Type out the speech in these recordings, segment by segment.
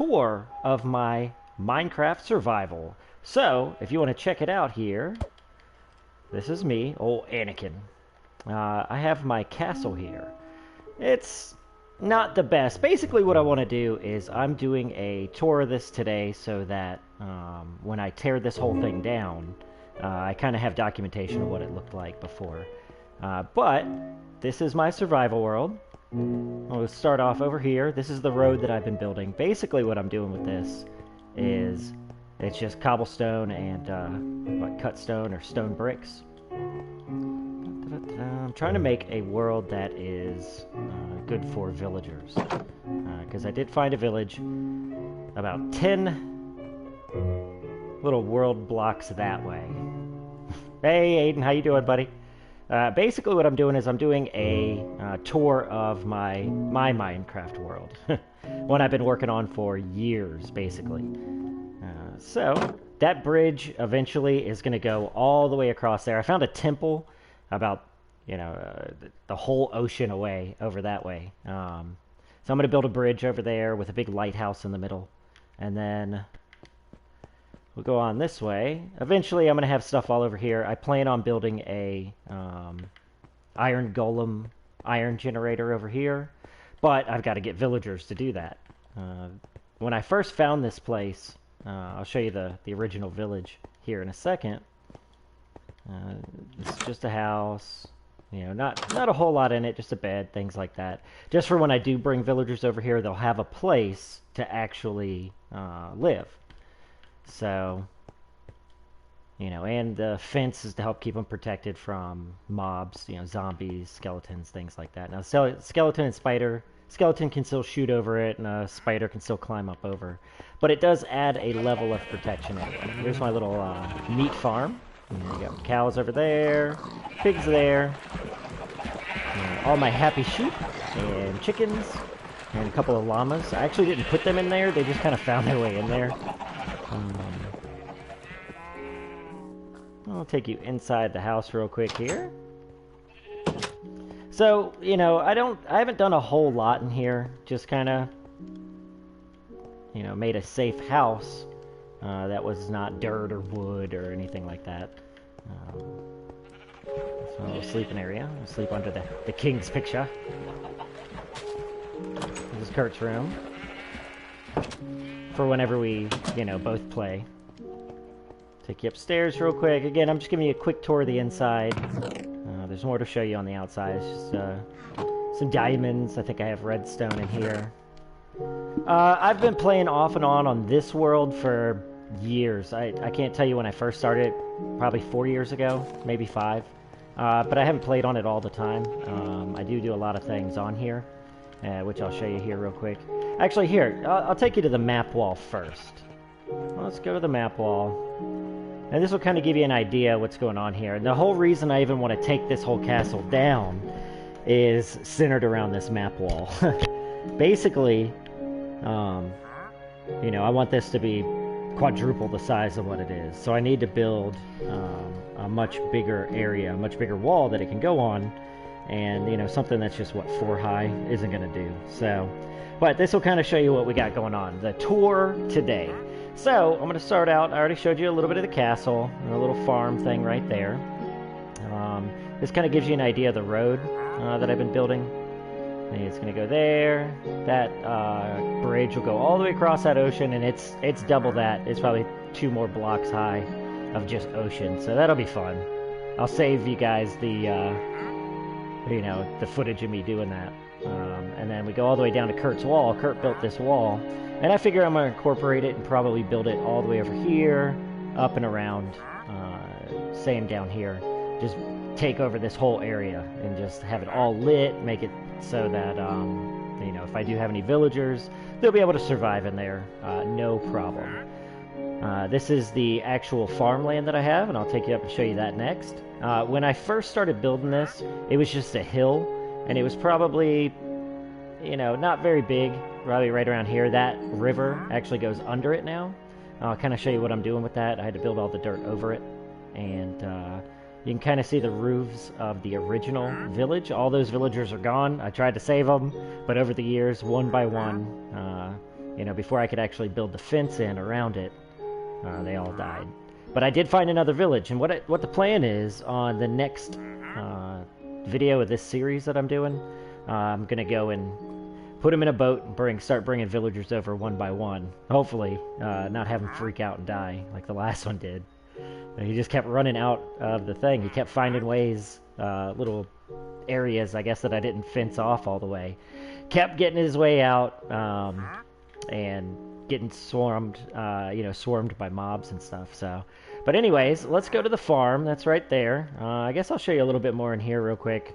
tour of my Minecraft survival. So, if you want to check it out here, this is me, old Anakin. I have my castle here. It's not the best. Basically what I want to do is I'm doing a tour of this today so that when I tear this whole thing down, I kind of have documentation of what it looked like before. But this is my survival world. We'll start off over here. This is the road that I've been building. Basically what I'm doing with this is it's just cobblestone and cut stone or stone bricks. I'm trying to make a world that is good for villagers. Because I did find a village about 10 little world blocks that way. Hey Aiden, how you doing, buddy? Basically what I'm doing is I'm doing a tour of my Minecraft world. One I've been working on for years, basically. So, that bridge eventually is going to go all the way across there. I found a temple about, the whole ocean away, over that way. So I'm going to build a bridge over there with a big lighthouse in the middle. And then we'll go on this way. Eventually, I'm going to have stuff all over here. I plan on building a iron golem iron generator over here. But I've got to get villagers to do that. When I first found this place, I'll show you the original village here in a second. It's just a house. Not a whole lot in it, just a bed, things like that. Just for when I do bring villagers over here, they'll have a place to actually live. So, and the fence is to help keep them protected from mobs, zombies, skeletons, things like that. Now, skeleton and spider, skeleton can still shoot over it, and a spider can still climb up over. But it does add a level of protection in it. Here's my little meat farm. You got cows over there, pigs there, all my happy sheep and chickens, and a couple of llamas. I actually didn't put them in there, they just kind of found their way in there. I'll take you inside the house real quick here. So, I haven't done a whole lot in here, just kind of, made a safe house. That was not dirt or wood or anything like that. So a sleeping area. We'll sleep under the king's picture. This is Kurt's room. For whenever we, both play. Take you upstairs real quick. Again, I'm just giving you a quick tour of the inside. There's more to show you on the outside. It's just some diamonds. I think I have redstone in here. I've been playing off and on this world for years. I can't tell you when I first started, probably 4 years ago, maybe 5. But I haven't played on it all the time. I do a lot of things on here, which I'll show you here real quick. Actually, here, I'll take you to the map wall first. Let's go to the map wall. And this will kind of give you an idea what's going on here. And the whole reason I even want to take this whole castle down is centered around this map wall. Basically, I want this to be quadruple the size of what it is. So I need to build a much bigger area, a much bigger wall that it can go on. And, something that's just, 4 high isn't going to do. So, but this will kind of show you what we got going on. The tour today. So, I'm going to start out, I already showed you a little bit of the castle, and a little farm thing right there. This kind of gives you an idea of the road that I've been building. And it's going to go there. That bridge will go all the way across that ocean, and it's double that. It's probably 2 more blocks high of just ocean, so that'll be fun. I'll save you guys the footage of me doing that. And then we go all the way down to Kurt's wall. Kurt built this wall. And I figure I'm going to incorporate it and probably build it all the way over here, up and around, same down here. Just take over this whole area and just have it all lit, make it so that, if I do have any villagers, they'll be able to survive in there, no problem. This is the actual farmland that I have, and I'll take you up and show you that next. When I first started building this, it was just a hill, and it was probably, not very big. Probably right around here. That river actually goes under it now. I'll kind of show you what I'm doing with that. I had to build all the dirt over it. And you can kind of see the roofs of the original village. All those villagers are gone. I tried to save them, but over the years, one by one, you know, before I could actually build the fence in around it, they all died. But I did find another village, and what the plan is on the next video of this series that I'm doing, I'm gonna go and put them in a boat and start bringing villagers over one by one. Hopefully, not have them freak out and die like the last one did. He just kept running out of the thing. He kept finding ways, little areas, I guess, that I didn't fence off all the way. Kept getting his way out, and getting swarmed, you know, swarmed by mobs and stuff. So, but anyways, let's go to the farm. That's right there. I guess I'll show you a little bit more in here real quick.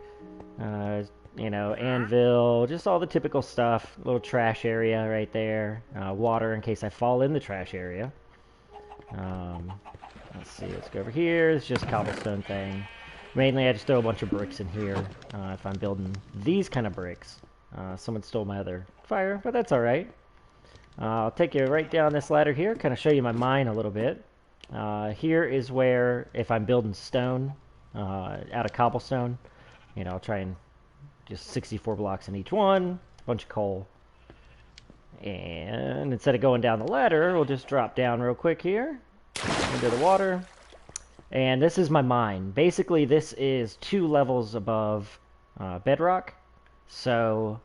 You know, anvil, just all the typical stuff. Little trash area right there. Water in case I fall in the trash area. Let's see, let's go over here. It's just a cobblestone thing. Mainly I just throw a bunch of bricks in here if I'm building these kind of bricks. Someone stole my other fire, but that's alright. I'll take you right down this ladder here, kind of show you my mine a little bit. Here is where, if I'm building stone out of cobblestone, you know, I'll try and just 64 blocks in each one, bunch of coal. And instead of going down the ladder, we'll just drop down real quick here into the water. And this is my mine. Basically, this is 2 levels above bedrock. So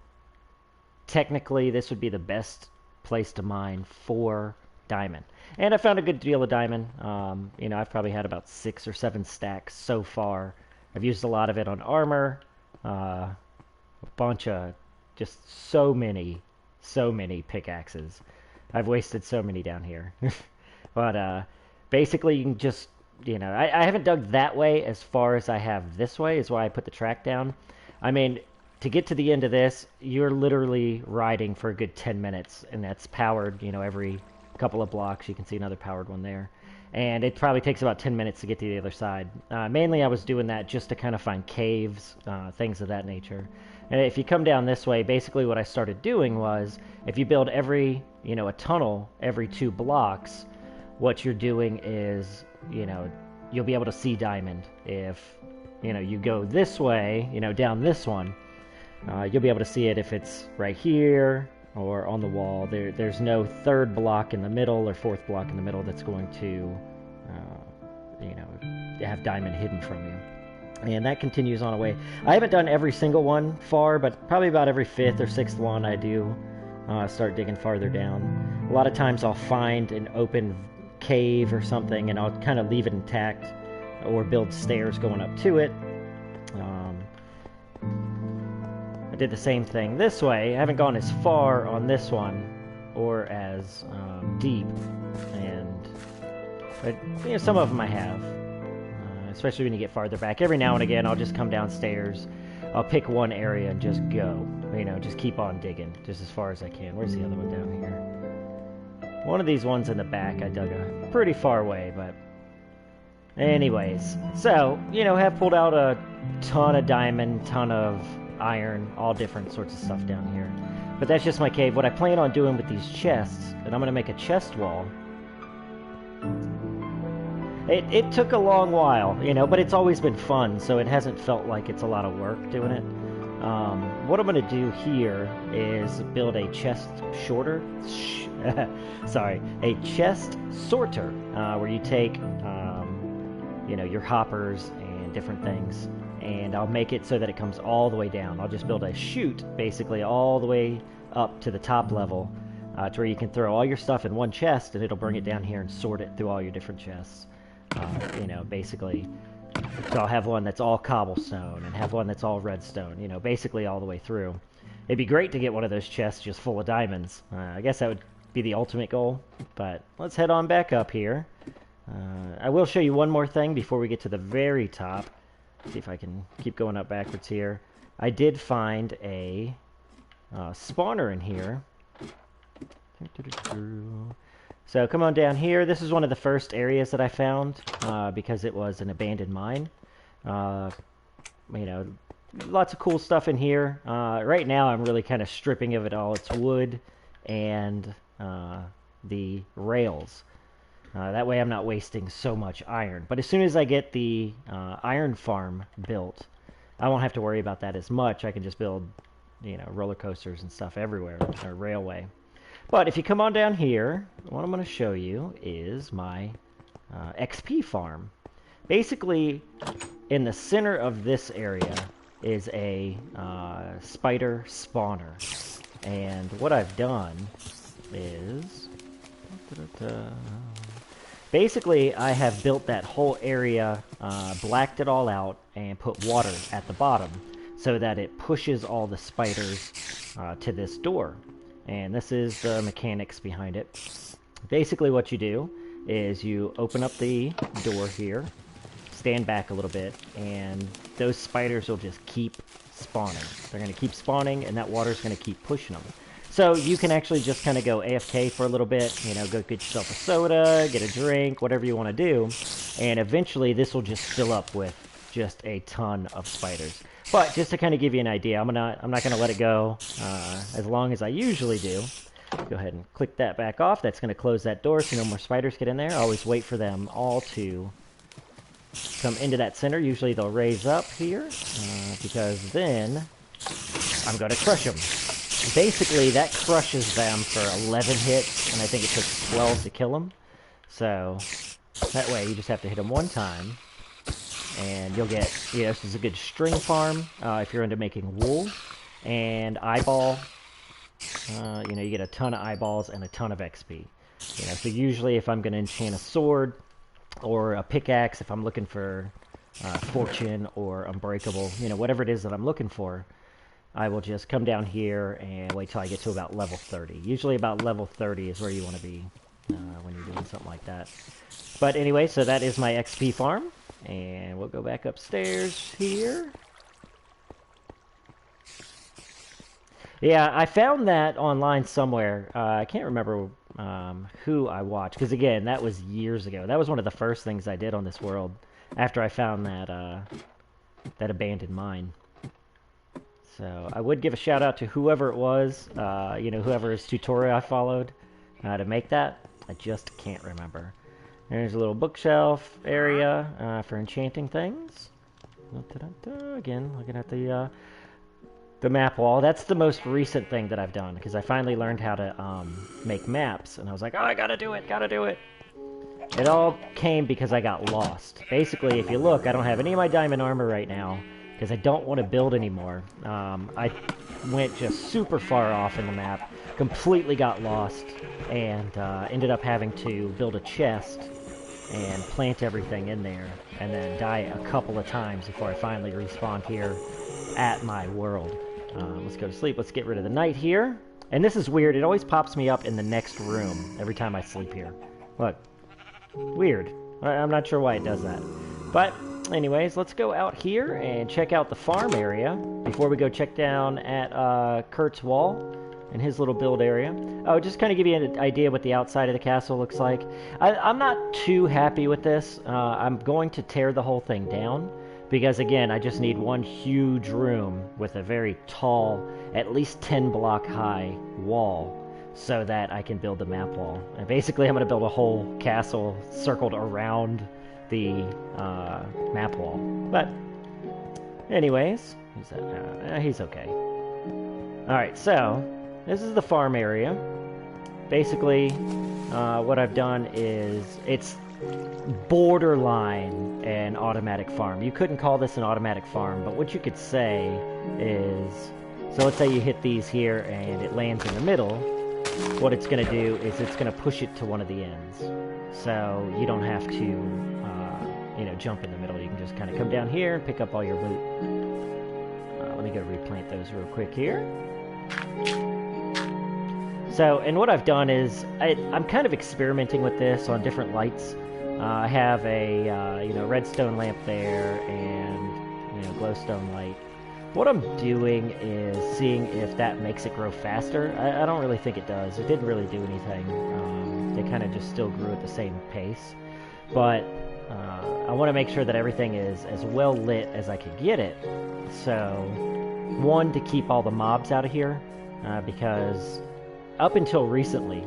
technically, this would be the best place to mine for diamond. And I found a good deal of diamond. You know, I've probably had about 6 or 7 stacks so far. I've used a lot of it on armor. A bunch of, just so many pickaxes. I've wasted so many down here. But basically, you can just, you know, I haven't dug that way as far as I have this way, is why I put the track down. I mean, to get to the end of this, you're literally riding for a good 10 minutes, and that's powered, you know, every couple of blocks. You can see another powered one there. And it probably takes about 10 minutes to get to the other side. Mainly I was doing that just to kind of find caves, things of that nature. And if you come down this way, basically what I started doing was, if you build every, you know, a tunnel every 2 blocks, what you're doing is, you know, you'll be able to see diamond. If, you know, you go this way, you know, down this one, you'll be able to see it if it's right here or on the wall. There's no 3rd block in the middle or 4th block in the middle that's going to, you know, have diamond hidden from you. And that continues on away. I haven't done every single one far, but probably about every 5th or 6th one I do start digging farther down. A lot of times I'll find an open cave or something, and I'll kind of leave it intact or build stairs going up to it. I did the same thing this way. I haven't gone as far on this one or as deep, but you know, some of them I have. Especially when you get farther back. Every now and again, I'll just come downstairs. I'll pick one area and just go. You know, just keep on digging, just as far as I can. Where's the other one down here? One of these ones in the back, I dug a pretty far away, but... Anyways, so, you know, have pulled out a ton of diamond, ton of iron, all different sorts of stuff down here. But that's just my cave. What I plan on doing with these chests, and I'm going to make a chest wall. It took a long while, you know, but it's always been fun, so it hasn't felt like it's a lot of work doing it. What I'm going to do here is build a chest sorter, a chest sorter, where you take, you know, your hoppers and different things, and I'll make it so that it comes all the way down. I'll just build a chute, basically, all the way up to the top level, to where you can throw all your stuff in one chest, and it'll bring it down here and sort it through all your different chests. You know, basically, so I'll have one that's all cobblestone and have one that's all redstone, you know, basically all the way through. It'd be great to get one of those chests just full of diamonds. I guess that would be the ultimate goal, but let's head on back up here. I will show you one more thing before we get to the very top. See if I can keep going up backwards here. I did find a spawner in here. So come on down here. This is one of the first areas that I found because it was an abandoned mine. You know, lots of cool stuff in here. Right now I'm really kind of stripping of it all. It's wood and the rails. That way I'm not wasting so much iron. But as soon as I get the iron farm built, I won't have to worry about that as much. I can just build, you know, roller coasters and stuff everywhere, or railway. But if you come on down here, what I'm going to show you is my XP farm. Basically, in the center of this area is a spider spawner. And what I've done is... basically, I have built that whole area, blacked it all out, and put water at the bottom so that it pushes all the spiders to this door. And this is the mechanics behind it. Basically what you do is you open up the door here, stand back a little bit, and those spiders will just keep spawning. They're going to keep spawning, and that water's going to keep pushing them. So you can actually just kind of go AFK for a little bit, you know, go get yourself a soda, get a drink, whatever you want to do, and eventually this will just fill up with just a ton of spiders. But just to kind of give you an idea, I'm not going to let it go as long as I usually do. Go ahead and click that back off. That's going to close that door so no more spiders get in there. I always wait for them all to come into that center. Usually they'll raise up here because then I'm going to crush them. Basically, that crushes them for 11 hits, and I think it took 12 to kill them. So that way you just have to hit them one time. And you'll get, you know, this is a good string farm if you're into making wool. And eyeball, you know, you get a ton of eyeballs and a ton of XP. You know, so usually if I'm going to enchant a sword or a pickaxe, if I'm looking for fortune or unbreakable, you know, whatever it is that I'm looking for, I will just come down here and wait till I get to about level 30. Usually about level 30 is where you want to be when you're doing something like that. But anyway, so that is my XP farm. And we'll go back upstairs here. Yeah, I found that online somewhere. I can't remember who I watched. Because again, that was years ago. That was one of the first things I did on this world. After I found that, that abandoned mine. So I would give a shout out to whoever it was. You know, whoever's tutorial I followed to make that. I just can't remember. There's a little bookshelf area for enchanting things. Again, looking at the map wall. That's the most recent thing that I've done, because I finally learned how to make maps, and I was like, oh, I gotta do it, gotta do it. It all came because I got lost. Basically, if you look, I don't have any of my diamond armor right now, because I don't want to build anymore. I went just super far off in the map, completely got lost, and ended up having to build a chest and plant everything in there, and then die a couple of times before I finally respawned here at my world. Let's go to sleep. Let's get rid of the night here. And this is weird. It always pops me up in the next room every time I sleep here. Look. Weird. I'm not sure why it does that. But anyways, let's go out here and check out the farm area before we go check down at Kurt's wall and his little build area. Oh, just kind of give you an idea what the outside of the castle looks like. I'm not too happy with this. I'm going to tear the whole thing down because, again, I just need one huge room with a very tall, at least 10 block high wall so that I can build the map wall. And basically, I'm going to build a whole castle circled around the map wall. But anyways, who's that? He's okay. Alright, so this is the farm area. Basically, what I've done is it's borderline an automatic farm. You couldn't call this an automatic farm, but what you could say is, so let's say you hit these here and it lands in the middle. What it's going to do is it's going to push it to one of the ends. So you don't have to, you know, jump in the middle. You can just kind of come down here and pick up all your loot. Let me go replant those real quick here. So, and what I've done is, I'm kind of experimenting with this on different lights. I have a, you know, redstone lamp there and, you know, glowstone light. What I'm doing is seeing if that makes it grow faster. I don't really think it does. It didn't really do anything. They kind of just still grew at the same pace. But I want to make sure that everything is as well lit as I could get it. So, one, to keep all the mobs out of here, because up until recently,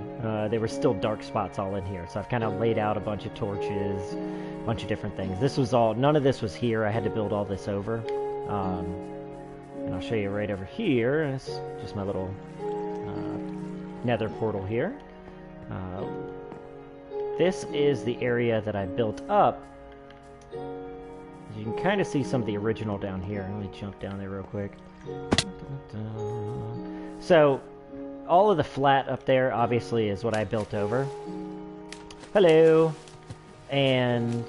there were still dark spots all in here. So I've kind of laid out a bunch of torches, a bunch of different things. This was all, none of this was here. I had to build all this over. And I'll show you right over here. It's just my little nether portal here. This is the area that I built up. You can kind of see some of the original down here. Let me jump down there real quick. So, all of the flat up there, obviously, is what I built over. Hello! And,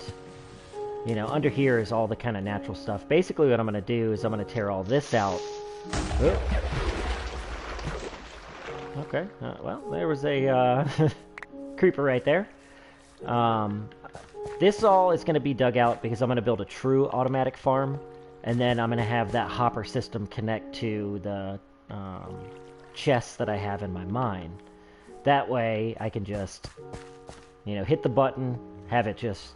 you know, under here is all the kind of natural stuff. Basically, what I'm going to do is I'm going to tear all this out. Oh. Okay, well, there was a creeper right there. This all is going to be dug out because I'm going to build a true automatic farm, and then I'm going to have that hopper system connect to the chests that I have in my mine. That way I can just, you know, hit the button, have it just,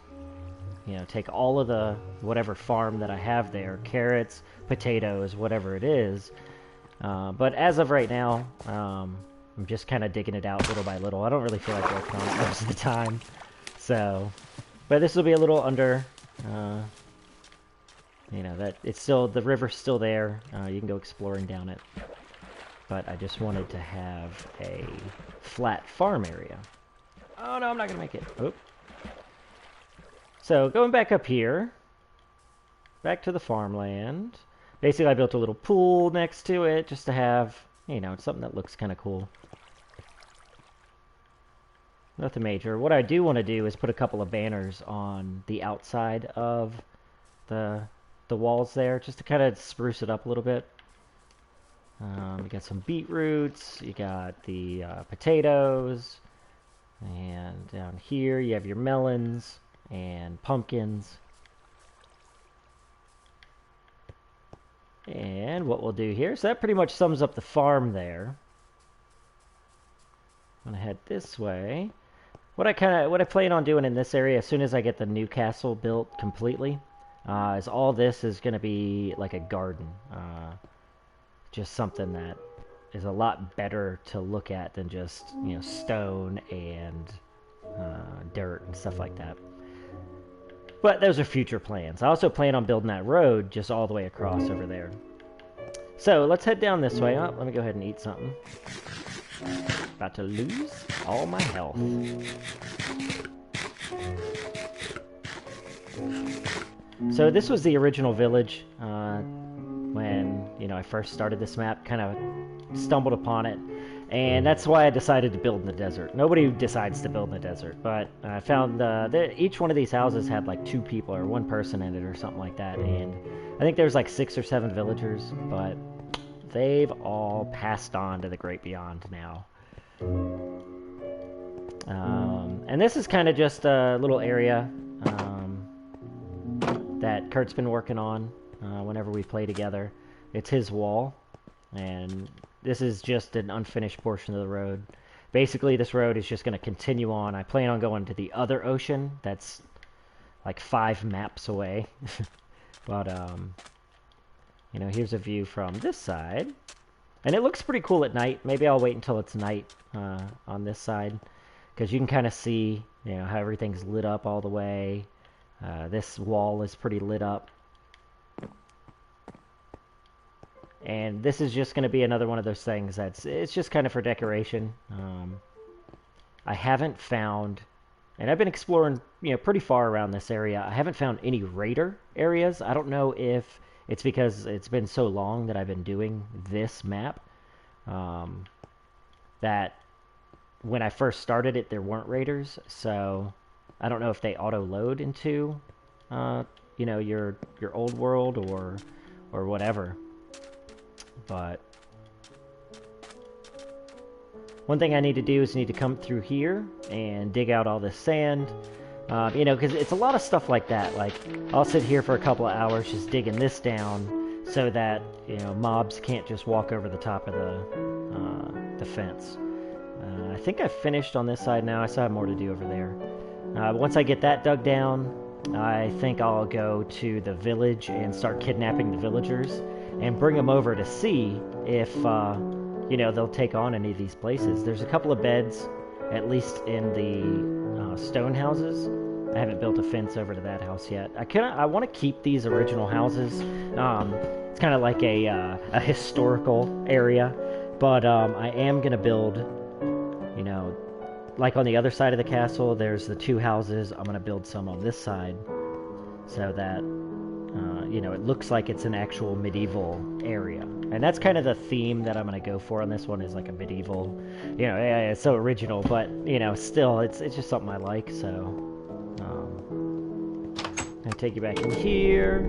you know, take all of the whatever farm that I have there, carrots, potatoes, whatever it is. But as of right now, I'm just kind of digging it out little by little. I don't really feel like working on it most of the time. So, but this will be a little under, you know, that it's still, the river's still there. You can go exploring down it. But I just wanted to have a flat farm area. Oh no, I'm not going to make it. Oop. So, going back up here, back to the farmland. Basically, I built a little pool next to it just to have, you know, something that looks kind of cool. Nothing major. What I do want to do is put a couple of banners on the outside of the walls there, just to kind of spruce it up a little bit. You got some beetroots, you got the potatoes, and down here you have your melons and pumpkins. And what we'll do here, so that pretty much sums up the farm there. I'm gonna head this way. What I plan on doing in this area, as soon as I get the new castle built completely, is all this is gonna be like a garden. Just something that is a lot better to look at than just, you know, stone and dirt and stuff like that. But those are future plans. I also plan on building that road just all the way across over there. So let's head down this way. Oh, let me go ahead and eat something. About to lose all my health. So this was the original village when, you know, I first started this map. Kind of stumbled upon it. And that's why I decided to build in the desert. Nobody decides to build in the desert, but I found each one of these houses had like 2 people or 1 person in it or something like that. And I think there's like 6 or 7 villagers, but they've all passed on to the great beyond now. And this is kind of just a little area that Kurt's been working on whenever we play together. It's his wall, and this is just an unfinished portion of the road. Basically, this road is just going to continue on. I plan on going to the other ocean that's like 5 maps away. But, you know, here's a view from this side. And it looks pretty cool at night. Maybe I'll wait until it's night on this side, because you can kind of see, you know, how everything's lit up all the way. This wall is pretty lit up. And this is just going to be another one of those things it's just kind of for decoration. I haven't found, and I've been exploring, you know, pretty far around this area. I haven't found any raider areas. I don't know if it's because it's been so long that I've been doing this map, that when I first started it, there weren't raiders. So I don't know if they auto-load into, you know, your old world or whatever. But one thing I need to do is need to come through here and dig out all this sand. You know, because it's a lot of stuff like that. Like, I'll sit here for a couple of hours just digging this down so that, you know, mobs can't just walk over the top of the fence. I think I've finished on this side now. I still have more to do over there. Once I get that dug down, I think I'll go to the village and start kidnapping the villagers and bring them over to see if, you know, they'll take on any of these places. There's a couple of beds, at least in the stone houses. I haven't built a fence over to that house yet. I want to keep these original houses. It's kind of like a historical area, but I am going to build like on the other side of the castle, there's the two houses. I'm going to build some on this side so that, you know, it looks like it's an actual medieval area. And that's kind of the theme that I'm going to go for on this one, is like a medieval, you know, yeah, it's so original, but, you know, still, it's just something I like, so. I take you back in here.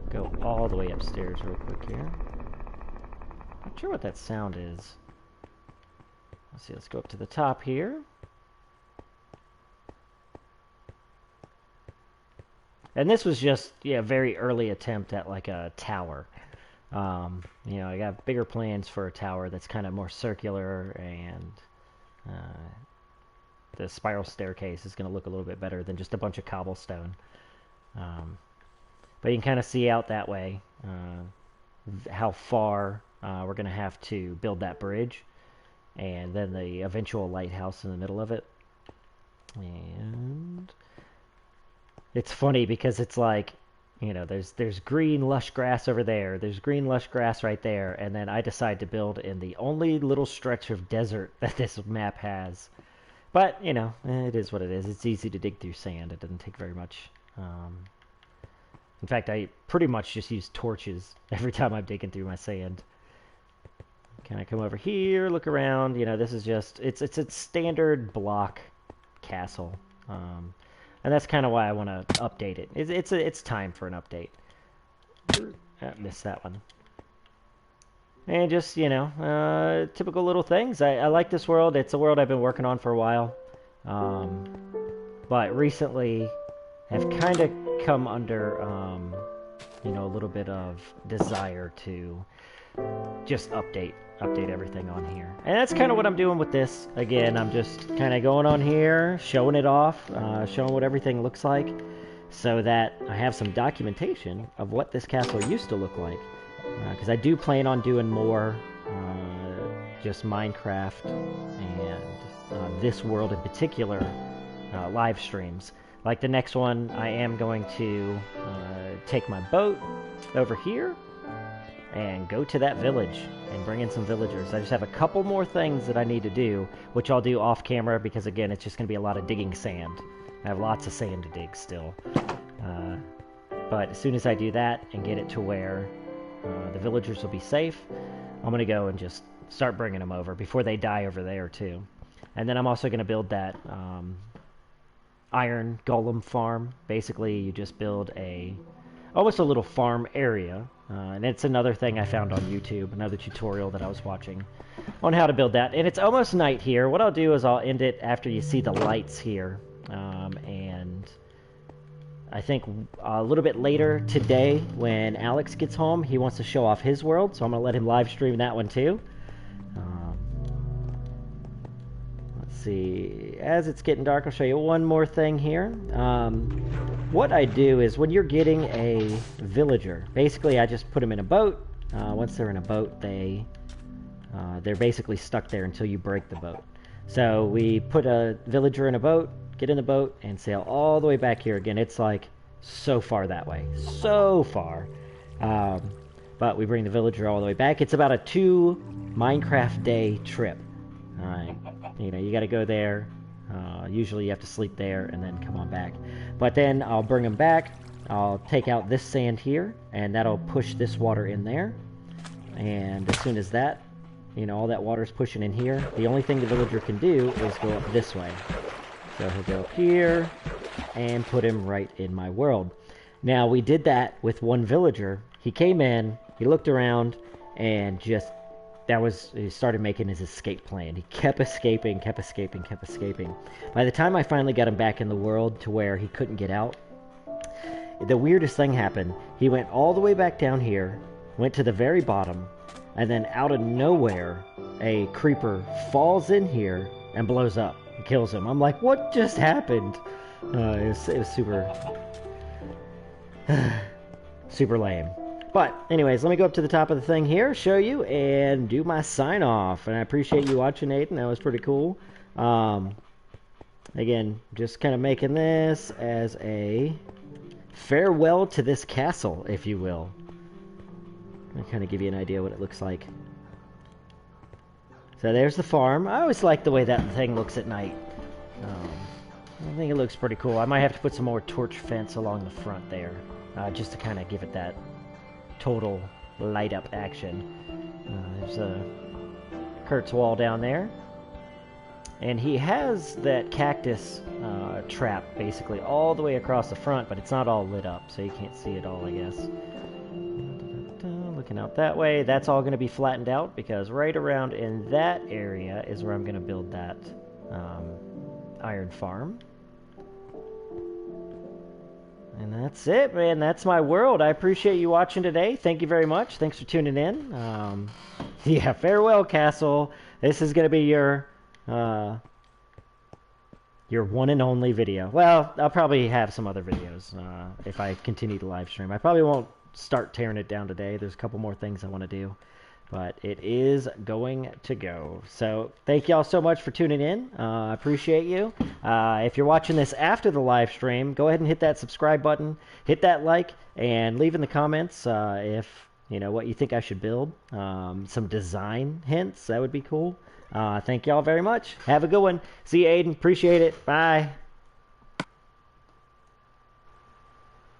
Go all the way upstairs real quick here. Not sure what that sound is. Let's see, let's go up to the top here. And this was just, yeah, a very early attempt at like a tower. You know, I got bigger plans for a tower that's kind of more circular, and the spiral staircase is going to look a little bit better than just a bunch of cobblestone. But you can kind of see out that way how far we're going to have to build that bridge, and then the eventual lighthouse in the middle of it. And it's funny because it's like, you know, there's green lush grass over there, there's green lush grass right there, and then I decide to build in the only little stretch of desert that this map has. But, you know, it is what it is. It's easy to dig through sand. It doesn't take very much. In fact, I pretty much just use torches every time I'm digging through my sand. Can I come over here, look around? You know, this is just, it's a standard block castle. And that's kind of why I want to update it. It's time for an update. I missed that one. And just, you know, typical little things. I like this world. It's a world I've been working on for a while. But recently have kind of come under, you know, a little bit of desire to just update everything on here. And that's kind of what I'm doing with this. Again, I'm just kind of going on here, showing it off, showing what everything looks like, so that I have some documentation of what this castle used to look like. Because I do plan on doing more just Minecraft and this world in particular live streams. Like the next one, I am going to take my boat over here and go to that village and bring in some villagers. I just have a couple more things that I need to do, which I'll do off camera, because again, it's just going to be a lot of digging sand. I have lots of sand to dig still. But as soon as I do that and get it to where the villagers will be safe, I'm going to go and just start bringing them over before they die over there too. And then I'm also going to build that iron golem farm. Basically, you just build almost a little farm area. And it's another thing I found on YouTube, another tutorial that I was watching on how to build that. And it's almost night here. What I'll do is I'll end it after you see the lights here. And I think a little bit later today, when Alex gets home, he wants to show off his world, so I'm going to let him live stream that one too. Let's see. As it's getting dark, I'll show you one more thing here. What I do is when you're getting a villager, basically I just put them in a boat. Once they're in a boat, they're basically stuck there until you break the boat. So we put a villager in a boat, get in the boat, and sail all the way back here. Again, it's like so far that way. So far. But we bring the villager all the way back. It's about a 2 Minecraft day trip. Alright. You know, you gotta go there. Usually you have to sleep there and then come on back. But then I'll bring them back. I'll take out this sand here, and that'll push this water in there. And as soon as that, you know, all that water is pushing in here, the only thing the villager can do is go up this way. So he'll go up here and put him right in my world. Now, we did that with one villager. He came in, he looked around, and just, he started making his escape plan. He kept escaping, kept escaping, kept escaping. By the time I finally got him back in the world to where he couldn't get out, the weirdest thing happened. He went all the way back down here, went to the very bottom, and then out of nowhere, a creeper falls in here and blows up and kills him. I'm like, what just happened? It was super, super lame. But anyways, let me go up to the top of the thing here, show you, and do my sign off. And I appreciate you watching, Nathan. That was pretty cool. Again, just kind of making this as a farewell to this castle, if you will. I'll kind of give you an idea what it looks like. So there's the farm. I always like the way that thing looks at night. I think it looks pretty cool. I might have to put some more torch fence along the front there, just to kind of give it that total light up action. There's a Kurt's wall down there. And he has that cactus trap basically all the way across the front, but it's not all lit up, so you can't see it all, I guess. Looking out that way, that's all going to be flattened out because right around in that area is where I'm going to build that iron farm. And that's it, man. That's my world. I appreciate you watching today. Thank you very much. Thanks for tuning in. Yeah, farewell, Castle. This is going to be your one and only video. Well, I'll probably have some other videos if I continue to live stream. I probably won't start tearing it down today. There's a couple more things I want to do, but it is going to go. So thank y'all so much for tuning in. I appreciate you. If you're watching this after the live stream, go ahead and hit that subscribe button, hit that like, and leave in the comments if you know what you think I should build. Some design hints, that would be cool. Thank y'all very much. Have a good one. See you, Aiden. Appreciate it. Bye.